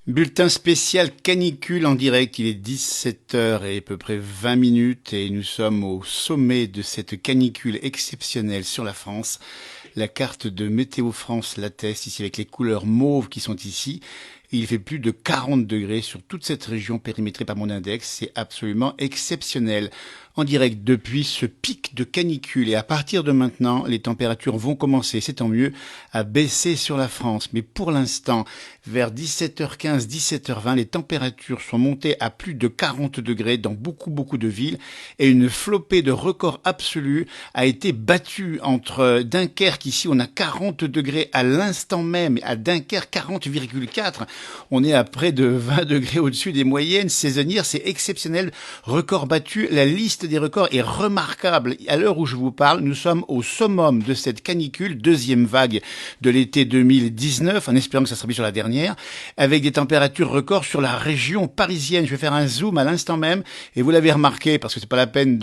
Bulletin spécial canicule en direct, il est 17 heures et à peu près 20 minutes et nous sommes au sommet de cette canicule exceptionnelle sur la France. La carte de Météo France l'atteste ici avec les couleurs mauves qui sont ici. Il fait plus de 40 degrés sur toute cette région périmétrée par mon index. C'est absolument exceptionnel. En direct depuis ce pic de canicule. Et à partir de maintenant, les températures vont commencer, c'est tant mieux, à baisser sur la France. Mais pour l'instant, vers 17h15, 17h20, les températures sont montées à plus de 40 degrés dans beaucoup de villes. Et une flopée de records absolus a été battue entre Dunkerque. Ici, on a 40 degrés à l'instant même. À Dunkerque, 40,4. On est à près de 20 degrés au-dessus des moyennes saisonnières. C'est exceptionnel. Record battu. La liste des records est remarquable. À l'heure où je vous parle, nous sommes au summum de cette canicule, deuxième vague de l'été 2019, en espérant que ça sera bien sur la dernière, avec des températures records sur la région parisienne. Je vais faire un zoom à l'instant même, et vous l'avez remarqué, parce que c'est pas la peine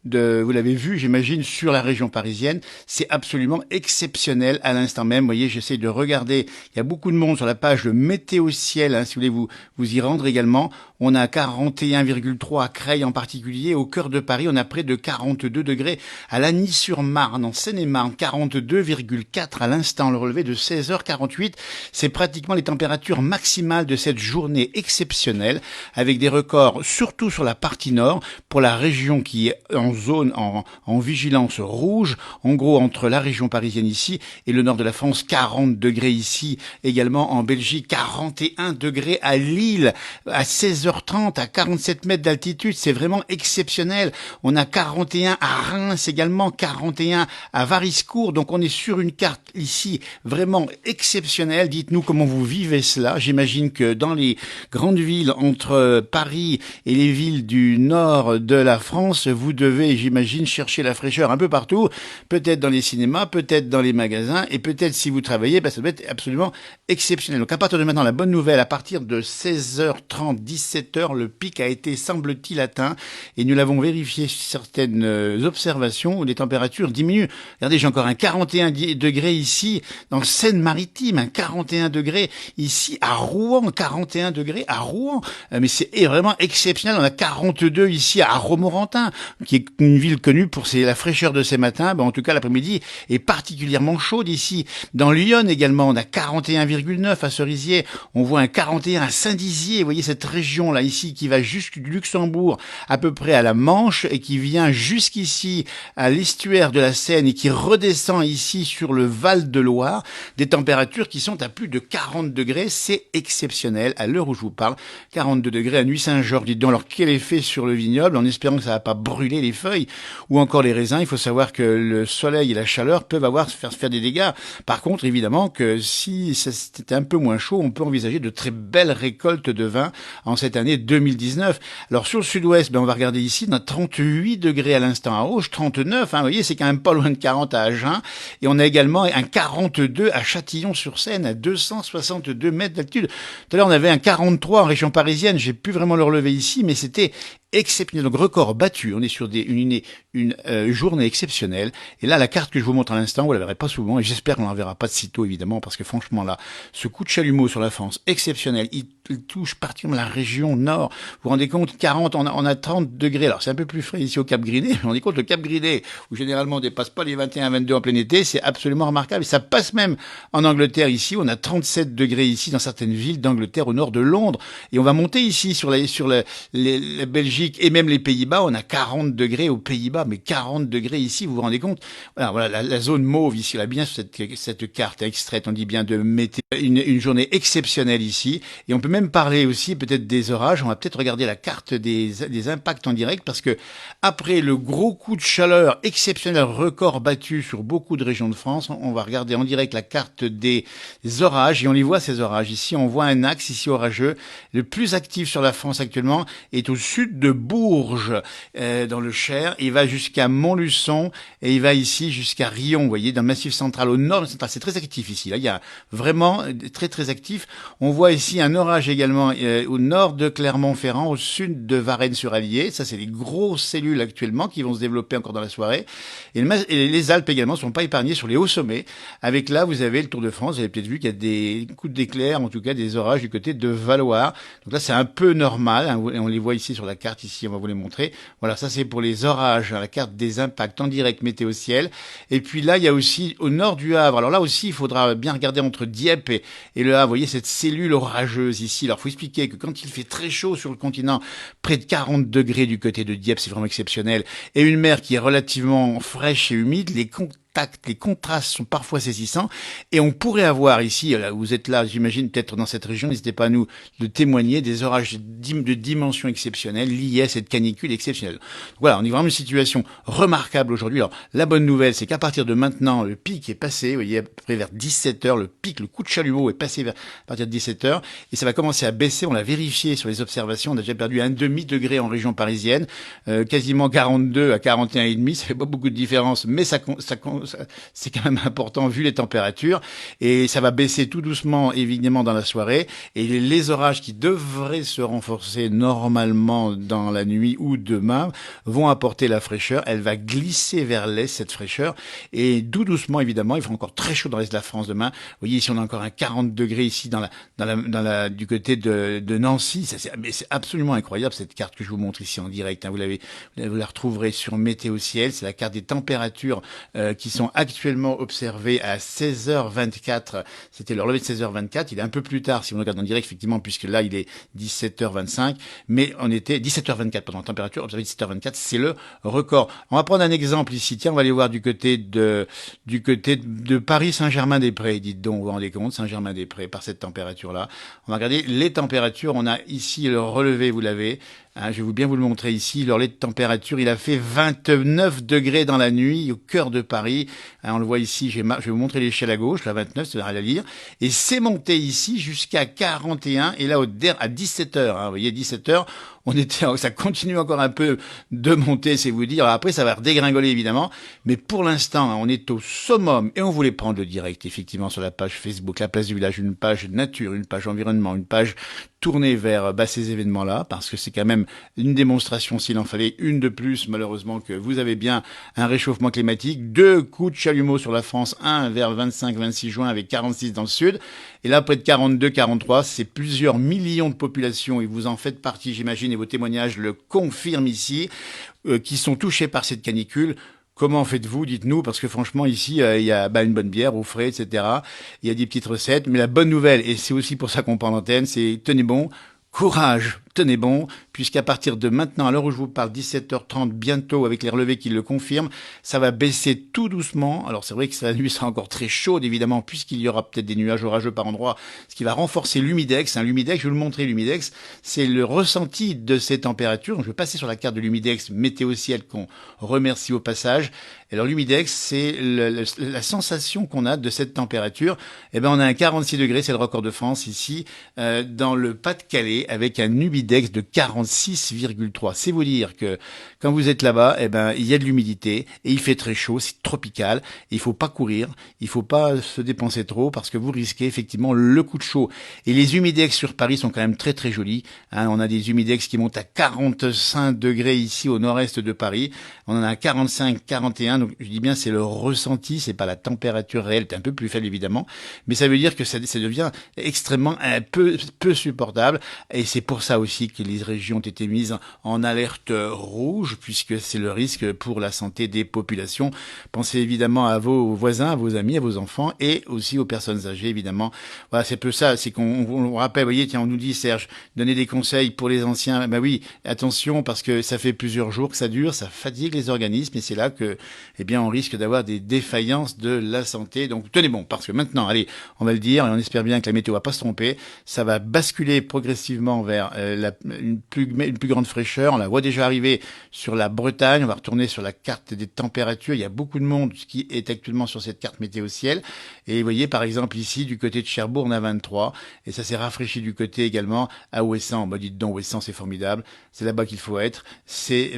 vous l'avez vu, j'imagine, sur la région parisienne. C'est absolument exceptionnel à l'instant même. Vous voyez, j'essaie de regarder. Il y a beaucoup de monde sur la page de Météo Ciel, si vous voulez vous y rendre également. On a 41,3 à Creil en particulier. Au cœur de Paris, on a près de 42 degrés. À Lagny-sur-Marne, en Seine-et-Marne, 42,4 à l'instant. Le relevé de 16h48, c'est pratiquement les températures maximales de cette journée exceptionnelle, avec des records surtout sur la partie nord, pour la région qui est en zone, en vigilance rouge, en gros entre la région parisienne ici et le nord de la France, 40 degrés ici, également en Belgique, 41 degrés à Lille, à 16h30, à 47 mètres d'altitude, c'est vraiment exceptionnel. On a 41 à Reims également, 41 à Variscourt, donc on est sur une carte ici vraiment exceptionnelle. Dites-nous comment vous vivez cela. J'imagine que dans les grandes villes entre Paris et les villes du nord de la France, vous devez, j'imagine, chercher la fraîcheur un peu partout, peut-être dans les cinémas, peut-être dans les magasins, et peut-être si vous travaillez, ça doit être absolument exceptionnel. Donc à partir de maintenant, la bonne nouvelle, à partir de 16h30, 17h, le pic a été, semble-t-il, atteint, et nous l'avons vérifié sur certaines observations où les températures diminuent. Regardez, j'ai encore un 41 degrés ici, dans Seine-Maritime, un 41 degrés ici, à Rouen, 41 degrés à Rouen, mais c'est vraiment exceptionnel. On a 42 ici à Romorantin, qui est une ville connue pour la fraîcheur de ces matins. En tout cas, l'après-midi est particulièrement chaude ici. Dans Lyon également, on a 41,9 à Cerisier. On voit un 41 à Saint-Dizier. Vous voyez cette région-là ici qui va jusqu'au Luxembourg, à peu près à la Manche, et qui vient jusqu'ici à l'estuaire de la Seine et qui redescend ici sur le Val de Loire. Des températures qui sont à plus de 40 degrés. C'est exceptionnel à l'heure où je vous parle. 42 degrés à Nuit-Saint-Georges. Dites donc, alors quel effet sur le vignoble, en espérant que ça va pas brûler les feuilles ou encore les raisins. Il faut savoir que le soleil et la chaleur peuvent faire des dégâts. Par contre, évidemment que si c'était un peu moins chaud, on peut envisager de très belles récoltes de vin en cette année 2019. Alors sur le sud-ouest, on va regarder ici, on a 38 degrés à l'instant à Auch, 39, vous voyez, c'est quand même pas loin de 40 à Agen, et on a également un 42 à Châtillon-sur-Seine, à 262 mètres d'altitude. Tout à l'heure, on avait un 43 en région parisienne, j'ai pu vraiment le relever ici, mais c'était exceptionnel, donc record battu. On est sur une journée exceptionnelle. Et là, la carte que je vous montre à l'instant, vous la verrez pas souvent, et j'espère qu'on la verra pas de sitôt, évidemment, parce que franchement, là, ce coup de chalumeau sur la France, exceptionnel, il touche particulièrement la région nord. Vous vous rendez compte, 40, on a 30 degrés. Alors, c'est un peu plus frais ici au Cap Griné, mais vous vous rendez compte, le Cap Griné, où généralement on dépasse pas les 21-22 en plein été, c'est absolument remarquable. Et ça passe même en Angleterre ici, on a 37 degrés ici dans certaines villes d'Angleterre au nord de Londres. Et on va monter ici sur la Belgique, et même les Pays-Bas, on a 40 degrés aux Pays-Bas, mais 40 degrés ici, vous vous rendez compte? Voilà, la zone mauve ici, là, bien sur cette carte extraite, on dit bien de météo, une journée exceptionnelle ici, et on peut même parler aussi peut-être des orages. On va peut-être regarder la carte des impacts en direct, parce que après le gros coup de chaleur exceptionnel, record battu sur beaucoup de régions de France, on va regarder en direct la carte des orages, et on y voit ces orages. Ici, on voit un axe ici orageux, le plus actif sur la France actuellement est au sud de Bourges, dans le Cher. Il va jusqu'à Montluçon et il va ici jusqu'à Rion, vous voyez, dans le Massif central, au nord central. C'est très actif ici. Là, il y a vraiment très actif. On voit ici un orage orages également au nord de Clermont-Ferrand, au sud de Varennes-sur-Allier. Ça, c'est des grosses cellules actuellement qui vont se développer encore dans la soirée. Et les Alpes également ne sont pas épargnées sur les hauts sommets. Avec là, vous avez le Tour de France. Vous avez peut-être vu qu'il y a des coups d'éclair, en tout cas des orages du côté de Valloire. Donc là, c'est un peu normal. Hein, on les voit ici sur la carte. Ici, on va vous les montrer. Voilà, ça c'est pour les orages. Hein, la carte des impacts en direct météo ciel. Et puis là, il y a aussi au nord du Havre. Alors là aussi, il faudra bien regarder entre Dieppe et le Havre. Vous voyez cette cellule orageuse ici. Alors, faut expliquer que quand il fait très chaud sur le continent, près de 40 degrés du côté de Dieppe, c'est vraiment exceptionnel, et une mer qui est relativement fraîche et humide, les contrastes sont parfois saisissants, et on pourrait avoir ici, là, vous êtes là, j'imagine, peut-être dans cette région, n'hésitez pas à nous de témoigner, des orages de dimension exceptionnelle liés à cette canicule exceptionnelle. Donc voilà, on est vraiment une situation remarquable aujourd'hui. Alors, la bonne nouvelle, c'est qu'à partir de maintenant, le pic est passé, vous voyez, à peu près vers 17h, le pic, le coup de chalumeau est passé à partir de 17h, et ça va commencer à baisser, on l'a vérifié sur les observations, on a déjà perdu un demi-degré en région parisienne, quasiment 42 à 41,5, ça fait pas beaucoup de différence, mais c'est quand même important vu les températures, et ça va baisser tout doucement évidemment dans la soirée, et les orages qui devraient se renforcer normalement dans la nuit ou demain vont apporter la fraîcheur. Elle va glisser vers l'est, cette fraîcheur, et tout doucement évidemment, il fera encore très chaud dans l'est de la France demain. Vous voyez ici on a encore un 40 degrés ici du côté de Nancy. Mais c'est absolument incroyable cette carte que je vous montre ici en direct, hein. Vous la retrouverez sur Météo Ciel. C'est la carte des températures qui sont actuellement observées à 16h24. C'était le relevé de 16h24. Il est un peu plus tard si on regarde en direct, effectivement, puisque là, il est 17h25. Mais on était 17h24, pardon, température observée 17h24. C'est le record. On va prendre un exemple ici. Tiens, on va aller voir du côté de Paris-Saint-Germain-des-Prés. Dites donc, vous vous rendez compte, Saint-Germain-des-Prés, par cette température-là. On va regarder les températures. On a ici le relevé, vous l'avez. Hein, je vais bien vous le montrer ici. Le relais de température, il a fait 29 degrés dans la nuit au cœur de Paris. Hein, on le voit ici, je vais vous montrer l'échelle à gauche, la 29, c'est à la lire. Et c'est monté ici jusqu'à 41. Et là, à 17 heures, hein, vous voyez, 17 heures, ça continue encore un peu de monter, c'est vous dire. Alors après, ça va redégringoler évidemment, mais pour l'instant, on est au summum et on voulait prendre le direct effectivement sur la page Facebook, la place du village, une page nature, une page environnement, une page tournée vers ces événements-là, parce que c'est quand même une démonstration, s'il en fallait une de plus, malheureusement, que vous avez bien un réchauffement climatique, 2 coups de chalumeau sur la France, un vers 25-26 juin avec 46 dans le sud, et là près de 42-43, c'est plusieurs millions de populations, et vous en faites partie, j'imagine, et vos témoignages le confirment ici, qui sont touchés par cette canicule. Comment faites-vous? Dites-nous, parce que franchement, ici, il y a une bonne bière au frais, etc. Il y a des petites recettes, mais la bonne nouvelle, et c'est aussi pour ça qu'on prend l'antenne, c'est tenez bon, courage, tenez bon, puisqu'à partir de maintenant, à l'heure où je vous parle, 17h30, bientôt, avec les relevés qui le confirment, ça va baisser tout doucement. Alors c'est vrai que la nuit sera encore très chaude, évidemment, puisqu'il y aura peut-être des nuages orageux par endroits, ce qui va renforcer l'humidex. L'humidex, je vais vous le montrer, l'humidex, c'est le ressenti de ces températures. Donc, je vais passer sur la carte de l'humidex Météo Ciel, qu'on remercie au passage. Alors l'humidex, c'est la sensation qu'on a de cette température. Eh ben, on a un 46 degrés, c'est le record de France ici, dans le Pas-de-Calais, avec un humidex de 46,3. C'est vous dire que quand vous êtes là-bas, eh ben, il y a de l'humidité et il fait très chaud, c'est tropical. Et il faut pas courir, il faut pas se dépenser trop parce que vous risquez effectivement le coup de chaud. Et les humidex sur Paris sont quand même très très jolis. Hein, on a des humidex qui montent à 45 degrés ici au nord-est de Paris. On en a à 45, 41. Donc je dis bien c'est le ressenti, c'est pas la température réelle, c'est un peu plus faible évidemment, mais ça veut dire que ça devient extrêmement peu supportable. Et c'est pour ça aussi que les régions ont été mises en alerte rouge, puisque c'est le risque pour la santé des populations. Pensez évidemment à vos voisins, à vos amis, à vos enfants et aussi aux personnes âgées, évidemment. Voilà, c'est peu ça, c'est qu'on rappelle, vous voyez, tiens, on nous dit, Serge, donner des conseils pour les anciens. Ben oui, attention, parce que ça fait plusieurs jours que ça dure, ça fatigue les organismes, et c'est là que, eh bien, on risque d'avoir des défaillances de la santé. Donc, tenez bon, parce que maintenant, allez, on va le dire, et on espère bien que la météo va pas se tromper, ça va basculer progressivement vers une plus grande fraîcheur. On la voit déjà arriver sur la Bretagne. On va retourner sur la carte des températures. Il y a beaucoup de monde qui est actuellement sur cette carte météo ciel. Et vous voyez, par exemple, ici, du côté de Cherbourg, on a 23. Et ça s'est rafraîchi du côté également à Ouessant. Bah, dites donc, Ouessant, c'est formidable. C'est là-bas qu'il faut être. C'est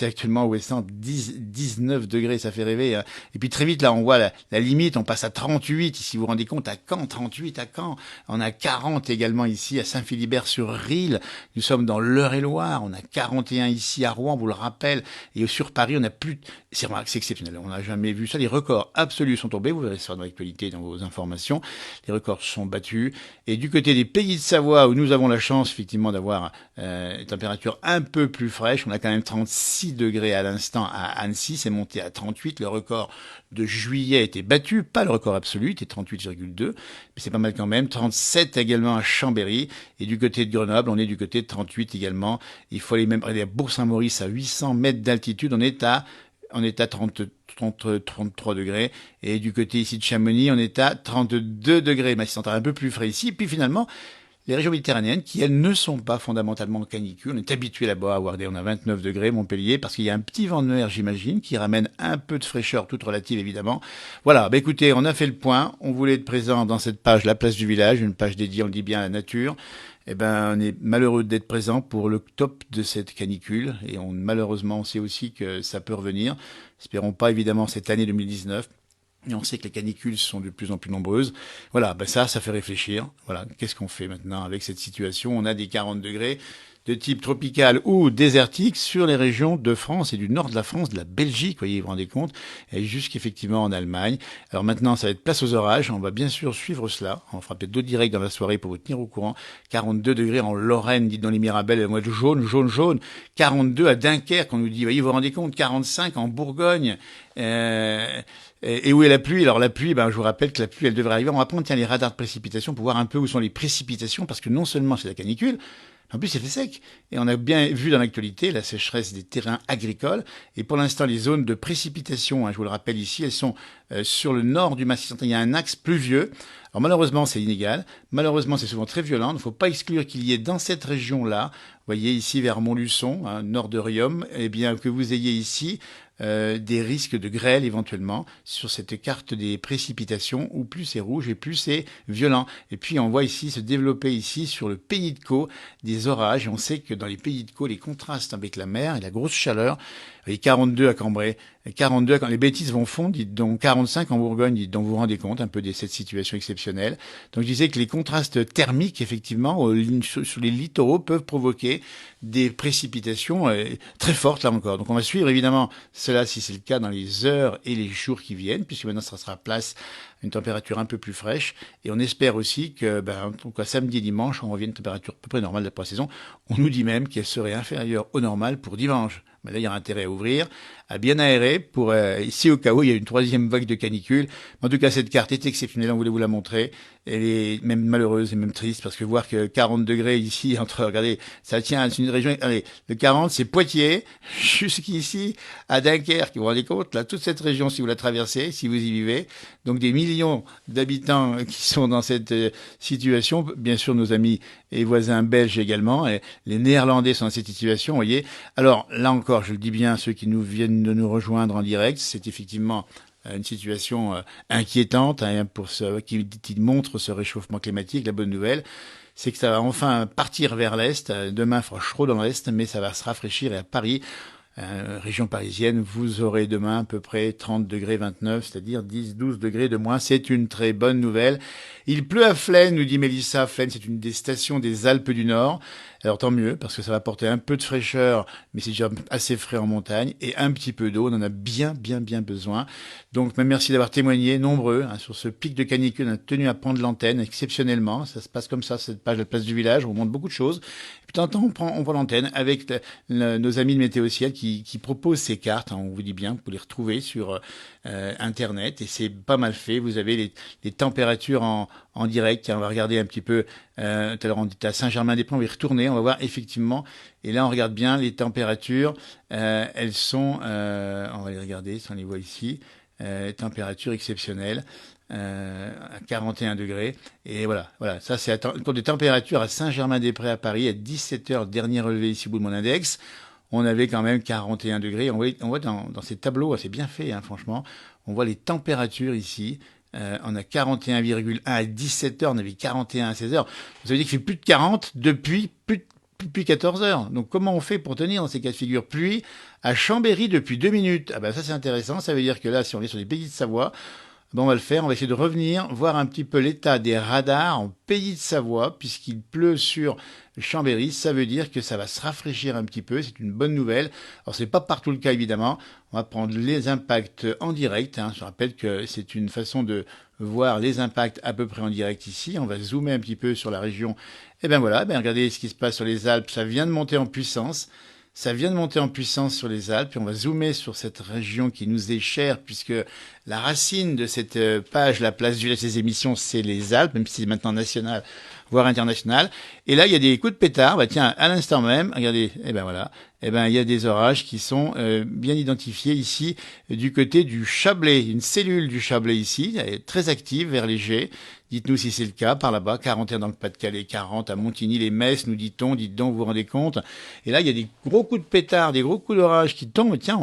actuellement Ouessant 19 degrés. Ça fait rêver, hein. Et puis très vite, là, on voit la limite. On passe à 38. Si vous vous rendez compte, à Caen, 38 à Caen. On a 40 également ici à Saint-Philibert-sur-Risle. Nous sommes dans l'Eure-et-Loire. On a 41 ici à Rouen, vous le rappelle. Et sur Paris, on a plus. C'est exceptionnel. On n'a jamais vu ça. Les records absolus sont tombés. Vous verrez ça dans l'actualité, dans vos informations. Les records sont battus. Et du côté des pays de Savoie, où nous avons la chance effectivement d'avoir une température un peu plus fraîche, on a quand même 36 degrés à l'instant à Annecy. C'est monté à 38. Le record de juillet a été battu, pas le record absolu, c'était 38,2, mais c'est pas mal quand même. 37 également à Chambéry, et du côté de Grenoble, on est du côté de 38 également. Il faut aller même aller à Bourg-Saint-Maurice à 800 mètres d'altitude, on est à 33 degrés, et du côté ici de Chamonix, on est à 32 degrés. Mais c'est un peu plus frais ici. Et puis finalement, les régions méditerranéennes, qui elles ne sont pas fondamentalement en canicule. On est habitué là-bas à avoir on a 29 degrés, Montpellier, parce qu'il y a un petit vent de mer, j'imagine, qui ramène un peu de fraîcheur, toute relative évidemment. Voilà, écoutez, on a fait le point. On voulait être présent dans cette page, la place du village, une page dédiée, on le dit bien, à la nature. On est malheureux d'être présent pour le top de cette canicule. Et malheureusement, on sait aussi que ça peut revenir. Espérons pas évidemment cette année 2019. Et on sait que les canicules sont de plus en plus nombreuses. Voilà, ça fait réfléchir. Voilà, qu'est-ce qu'on fait maintenant avec cette situation? On a des 40 degrés de type tropical ou désertique sur les régions de France et du nord de la France, de la Belgique, voyez, vous vous rendez compte, et jusqu'effectivement en Allemagne. Alors maintenant, ça va être place aux orages. On va bien sûr suivre cela. On fera peut-être d'autres directs dans la soirée pour vous tenir au courant. 42 degrés en Lorraine, dites dans les Mirabelles, le mois de jaune, jaune, jaune. 42 à Dunkerque, on nous dit, voyez, vous vous rendez compte, 45 en Bourgogne. Et où est la pluie? Alors la pluie, je vous rappelle que la pluie, elle devrait arriver. On va prendre les radars de précipitation pour voir un peu où sont les précipitations, parce que non seulement c'est la canicule, en plus, c'est fait sec. Et on a bien vu dans l'actualité la sécheresse des terrains agricoles. Et pour l'instant, les zones de précipitation, je vous le rappelle ici, elles sont sur le nord du Massif central. Il y a un axe pluvieux. Alors malheureusement, c'est inégal. Malheureusement, c'est souvent très violent. Il ne faut pas exclure qu'il y ait dans cette région-là, vous voyez ici vers Montluçon, nord de Riom, que vous ayez ici des risques de grêle éventuellement sur cette carte des précipitations où plus c'est rouge et plus c'est violent. Et puis on voit ici se développer ici sur le Pays de Caux des orages. Et on sait que dans les Pays de Caux, les contrastes avec la mer et la grosse chaleur, et 42 à Cambrai, 42 quand les bêtises vont fondre, dites donc 45 en Bourgogne, dites donc vous vous rendez compte un peu de cette situation exceptionnelle. Donc je disais que les contrastes thermiques effectivement sur les littoraux peuvent provoquer des précipitations très fortes là encore. Donc on va suivre évidemment cela si c'est le cas dans les heures et les jours qui viennent, puisque maintenant ça sera place à une température un peu plus fraîche. Et on espère aussi que samedi et dimanche, on revient à une température à peu près normale de la saison. On nous dit même qu'elle serait inférieure au normal pour dimanche. Mais là, il y a intérêt à ouvrir, à bien aérer pour ici au cas où il y a une troisième vague de canicule. En tout cas, cette carte est exceptionnelle, on voulait vous la montrer. Elle est même malheureuse et même triste parce que voir que 40 degrés ici regardez, ça tient, c'est une région, allez, le 40, c'est Poitiers, jusqu'ici, à Dunkerque. Vous vous rendez compte, là, toute cette région, si vous la traversez, si vous y vivez. Donc des millions d'habitants qui sont dans cette situation. Bien sûr, nos amis et voisins belges également. Et les Néerlandais sont dans cette situation, vous voyez. Alors, là encore, je le dis bien, ceux qui nous viennent de nous rejoindre en direct, c'est effectivement une situation inquiétante qui montre ce réchauffement climatique. La bonne nouvelle, c'est que ça va enfin partir vers l'Est. Demain, il fera chaud dans l'Est, mais ça va se rafraîchir. Et à Paris, région parisienne, vous aurez demain à peu près 30 degrés 29, c'est-à-dire 10-12 degrés de moins. C'est une très bonne nouvelle. Il pleut à Flaine, nous dit Mélissa. Flaine, c'est une des stations des Alpes du Nord. Alors tant mieux, parce que ça va apporter un peu de fraîcheur, mais c'est déjà assez frais en montagne, et un petit peu d'eau, on en a bien besoin. Donc même merci d'avoir témoigné, nombreux, sur ce pic de canicule. On a tenu à prendre l'antenne, exceptionnellement. Ça se passe comme ça, cette page de la place du village, on montre beaucoup de choses. Puis de temps en temps, on prend l'antenne avec nos amis de Météo Ciel qui proposent ces cartes, on vous dit bien, vous pouvez les retrouver sur Internet, et c'est pas mal fait. Vous avez les températures en direct. Tiens, on va regarder un petit peu. Tout à l'heure, on était à Saint-Germain-des-Prés, on va y retourner, on va voir effectivement. Et là, on regarde bien les températures. Elles sont, on va les regarder, si on les voit ici, températures exceptionnelles. à 41 degrés. Et voilà, ça c'est pour des températures à Saint-Germain-des-Prés à Paris, à 17 heures, dernier relevé ici au bout de mon index. On avait quand même 41 degrés. On voit dans ces tableaux, c'est bien fait, hein, franchement. On voit les températures ici. On a 41,1 à 17 heures, on avait 41 à 16 heures. Ça veut dire qu'il fait plus de 40 depuis 14 heures. Donc comment on fait pour tenir dans ces cas de figure? Pluie à Chambéry depuis 2 minutes. Ah ben ça c'est intéressant. Ça veut dire que là, si on est sur les Pays de Savoie, ben on va le faire. On va essayer de revenir, voir un petit peu l'état des radars en Pays de Savoie, puisqu'il pleut sur Chambéry. Ça veut dire que ça va se rafraîchir un petit peu. C'est une bonne nouvelle. Alors c'est pas partout le cas évidemment. On va prendre les impacts en direct. Hein. Je rappelle que c'est une façon de voir les impacts à peu près en direct ici. On va zoomer un petit peu sur la région. Et ben voilà, regardez ce qui se passe sur les Alpes. Ça vient de monter en puissance. Ça vient de monter en puissance sur les Alpes et on va zoomer sur cette région qui nous est chère puisque la racine de cette page, la place du lait, ces émissions, c'est les Alpes, même si c'est maintenant national, voire international. Et là, il y a des coups de pétard. Bah tiens, à l'instant même, regardez, et ben voilà, il y a des orages qui sont bien identifiés ici du côté du Chablais, une cellule du Chablais ici, elle est très active vers les Gets. Dites-nous si c'est le cas, par là-bas, 41 dans le Pas-de-Calais, 40 à Montigny-les-Metz, nous dit-on, dites donc, vous vous rendez compte. Et là, il y a des gros coups de pétard, des gros coups d'orage qui tombent. Tiens,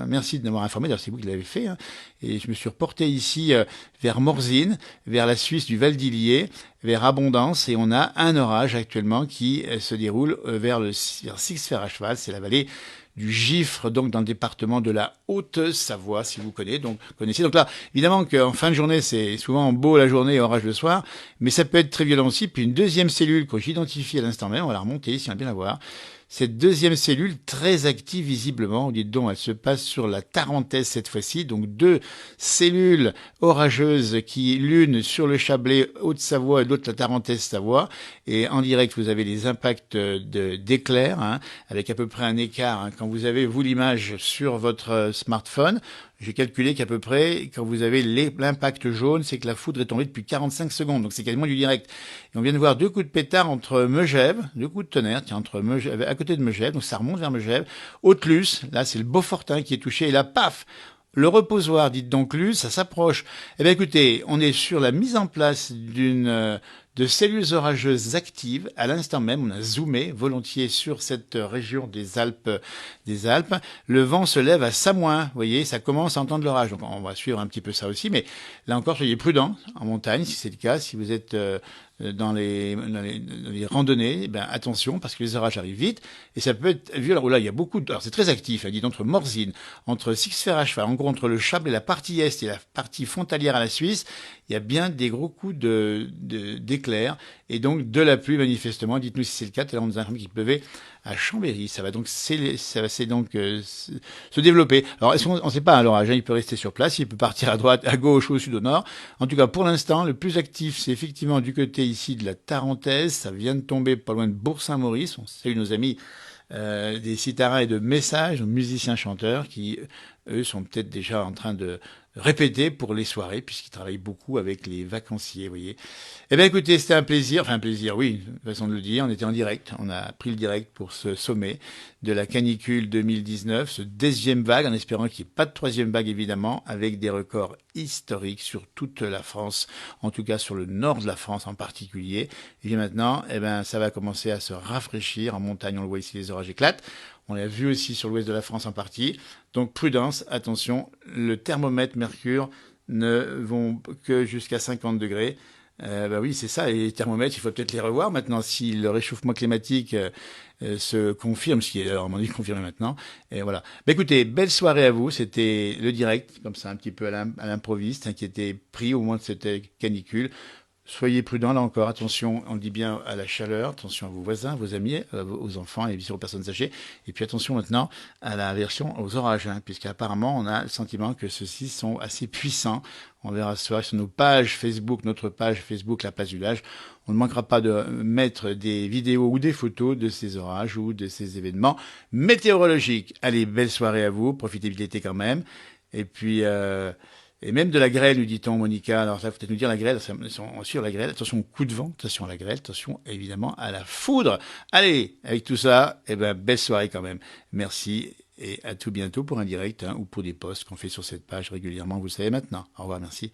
merci de m'avoir informé, d'ailleurs c'est vous qui l'avez fait, hein. Et je me suis reporté ici vers Morzine, vers la Suisse du Val d'Illier, vers Abondance, et on a un orage actuellement qui se déroule vers Six-Fers à cheval, c'est la vallée du Gifre, donc dans le département de la Haute-Savoie, si vous connaissez. Donc là, évidemment qu'en fin de journée, c'est souvent beau la journée et orage le soir, mais ça peut être très violent aussi. Puis une deuxième cellule que j'identifie à l'instant même, on va la remonter ici, on va bien la voir. Cette deuxième cellule, très active visiblement, dites donc, elle se passe sur la Tarentaise cette fois-ci, donc 2 cellules orageuses qui, l'une sur le Chablais Haute-Savoie et l'autre la Tarentaise Savoie. Et en direct, vous avez les impacts d'éclairs, hein, avec à peu près un écart. Hein, quand vous avez, vous, l'image sur votre smartphone, j'ai calculé qu'à peu près, quand vous avez l'impact jaune, c'est que la foudre est tombée depuis 45 secondes. Donc c'est quasiment du direct. Et on vient de voir 2 coups de pétard entre Megève, 2 coups de tonnerre, tiens, entre Megève, à côté de Megève, donc ça remonte vers Megève. Haute-Luce, là c'est le Beaufortin qui est touché, et là, paf! Le reposoir, dites donc Luce, ça s'approche. Eh bien écoutez, on est sur la mise en place de cellules orageuses actives. À l'instant même, on a zoomé volontiers sur cette région des Alpes. Le vent se lève à Samoin. Vous voyez, ça commence à entendre l'orage. Donc, on va suivre un petit peu ça aussi. Mais là encore, soyez prudents en montagne, si c'est le cas. Si vous êtes dans les randonnées, attention, parce que les orages arrivent vite. Et ça peut être vu. Alors là, il y a beaucoup de... Alors, c'est très actif. Dit entre Morzine, entre Six-Fers à cheval, en gros, entre le Chablais, la partie est et la partie frontalière à la Suisse, il y a bien des gros coups d'éclairs et donc de la pluie manifestement. Dites-nous si c'est le cas. Tout à l'heure, on nous a informé qu'il pleuvait à Chambéry. Ça va donc se développer. Alors, on ne sait pas, l'orage, il peut rester sur place, il peut partir à droite, à gauche, au sud, au nord. En tout cas, pour l'instant, le plus actif, c'est effectivement du côté ici de la Tarentaise. Ça vient de tomber pas loin de Bourg-Saint-Maurice. On salue nos amis des Citarins et de Messages, musiciens-chanteurs, qui, eux, sont peut-être déjà en train de répéter pour les soirées, puisqu'ils travaillent beaucoup avec les vacanciers, vous voyez. Eh bien, écoutez, c'était un plaisir, oui, façon de le dire. On était en direct, on a pris le direct pour ce sommet de la canicule 2019, ce 10e vague, en espérant qu'il n'y ait pas de 3e vague, évidemment, avec des records historiques sur toute la France, en tout cas sur le nord de la France en particulier. Et bien maintenant, ça va commencer à se rafraîchir en montagne, on le voit ici, les orages éclatent. On l'a vu aussi sur l'ouest de la France en partie. Donc prudence, attention, le thermomètre mercure ne vont que jusqu'à 50 degrés. Oui, c'est ça, et les thermomètres, il faut peut-être les revoir maintenant si le réchauffement climatique se confirme, ce qui est alors, à mon avis confirmé maintenant. Et voilà. Écoutez, belle soirée à vous, c'était le direct, comme ça un petit peu à l'improviste, qui était pris au moins de cette canicule. Soyez prudents, là encore, attention, on dit bien à la chaleur, attention à vos voisins, vos amis, aux enfants et bien sûr aux personnes âgées. Et puis attention maintenant à la version aux orages, puisqu'apparemment on a le sentiment que ceux-ci sont assez puissants. On verra ce soir sur nos pages Facebook, notre page Facebook, la place du Lage. On ne manquera pas de mettre des vidéos ou des photos de ces orages ou de ces événements météorologiques. Allez, belle soirée à vous, profitez de l'été quand même. Et puis... et même de la grêle, nous dit-on, Monica. Alors ça, faut peut-être nous dire la grêle, sur la grêle. Attention au coup de vent, attention à la grêle, attention évidemment à la foudre. Allez, avec tout ça, belle soirée quand même. Merci et à tout bientôt pour un direct ou pour des posts qu'on fait sur cette page régulièrement, vous le savez maintenant. Au revoir, merci.